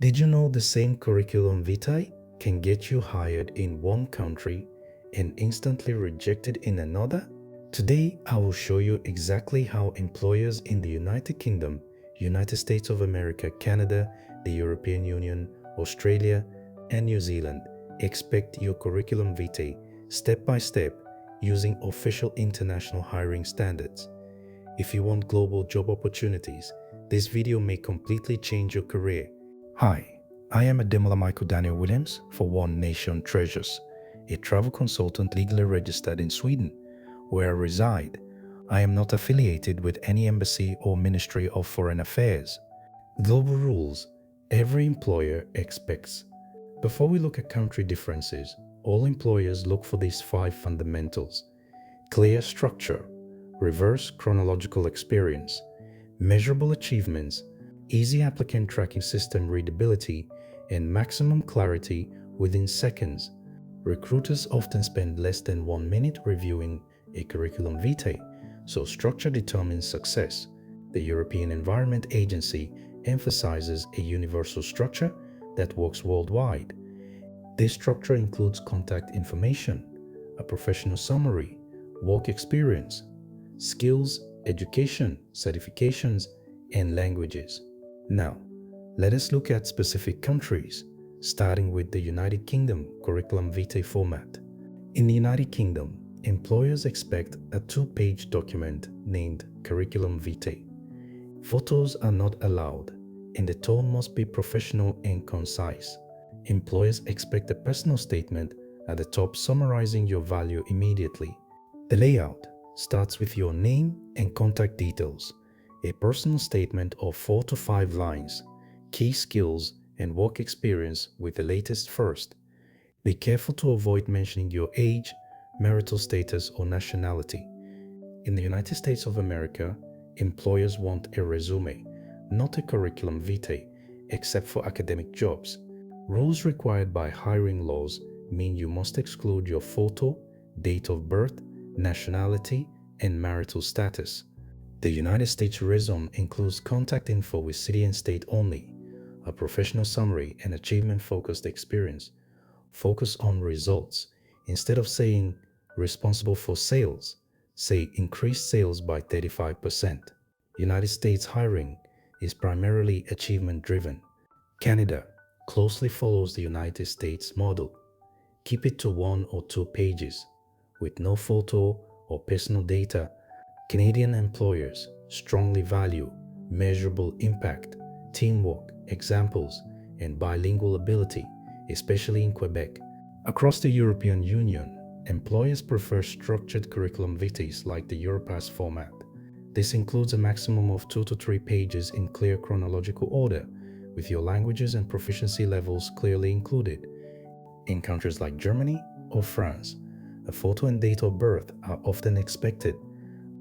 Did you know the same curriculum vitae can get you hired in one country and instantly rejected in another? Today, I will show you exactly how employers in the United Kingdom, United States of America, Canada, the European Union, Australia, and New Zealand expect your curriculum vitae step by step using official international hiring standards. If you want global job opportunities, this video may completely change your career. Hi, I am Ademola Michael Daniel Williams for One Nation Treasures, a travel consultant legally registered in Sweden, where I reside. I am not affiliated with any embassy or Ministry of Foreign Affairs. Global rules every employer expects. Before we look at country differences, all employers look for these 5 fundamentals: clear structure, reverse chronological experience, measurable achievements, easy applicant tracking system readability, and maximum clarity within seconds. Recruiters often spend less than 1 minute reviewing a curriculum vitae, so structure determines success. The European Environment Agency emphasizes a universal structure that works worldwide. This structure includes contact information, a professional summary, work experience, skills, education, certifications, and languages. Now, let us look at specific countries, starting with the United Kingdom curriculum vitae format. In the United Kingdom, employers expect a 2-page document named curriculum vitae. Photos are not allowed, and the tone must be professional and concise. Employers expect a personal statement at the top summarizing your value immediately. The layout starts with your name and contact details, a personal statement of 4 to 5 lines, key skills and work experience with the latest first. Be careful to avoid mentioning your age, marital status, or nationality. In the United States of America, employers want a resume, not a curriculum vitae, except for academic jobs. Rules required by hiring laws mean you must exclude your photo, date of birth, nationality, and marital status. The United States resume includes contact info with city and state only, a professional summary, and achievement-focused experience. Focus on results. Instead of saying responsible for sales, say increased sales by 35%. United States hiring is primarily achievement-driven. Canada closely follows the United States model. Keep it to 1 or 2 pages, with no photo or personal data. Canadian employers strongly value measurable impact, teamwork, examples, and bilingual ability, especially in Quebec. Across the European Union, employers prefer structured curriculum vitae like the Europass format. This includes a maximum of 2 to 3 pages in clear chronological order, with your languages and proficiency levels clearly included. In countries like Germany or France, a photo and date of birth are often expected.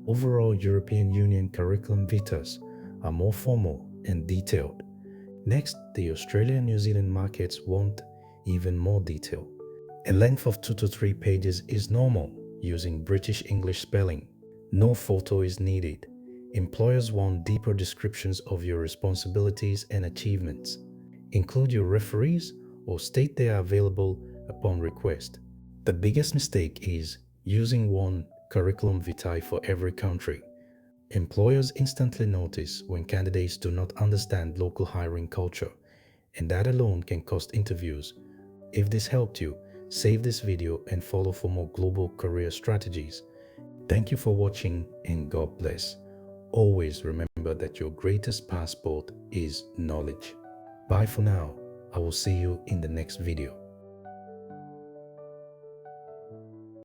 Overall, European Union curriculum vitas are more formal and detailed. Next, the Australia and New Zealand markets want even more detail. A length of 2 to 3 pages is normal using British English spelling. No photo is needed. Employers want deeper descriptions of your responsibilities and achievements. Include your referees or state they are available upon request. The biggest mistake is using one curriculum vitae for every country. Employers instantly notice when candidates do not understand local hiring culture, and that alone can cost interviews. If this helped you, save this video and follow for more global career strategies. Thank you for watching, and God bless. Always remember that your greatest passport is knowledge. Bye for now. I will see you in the next video.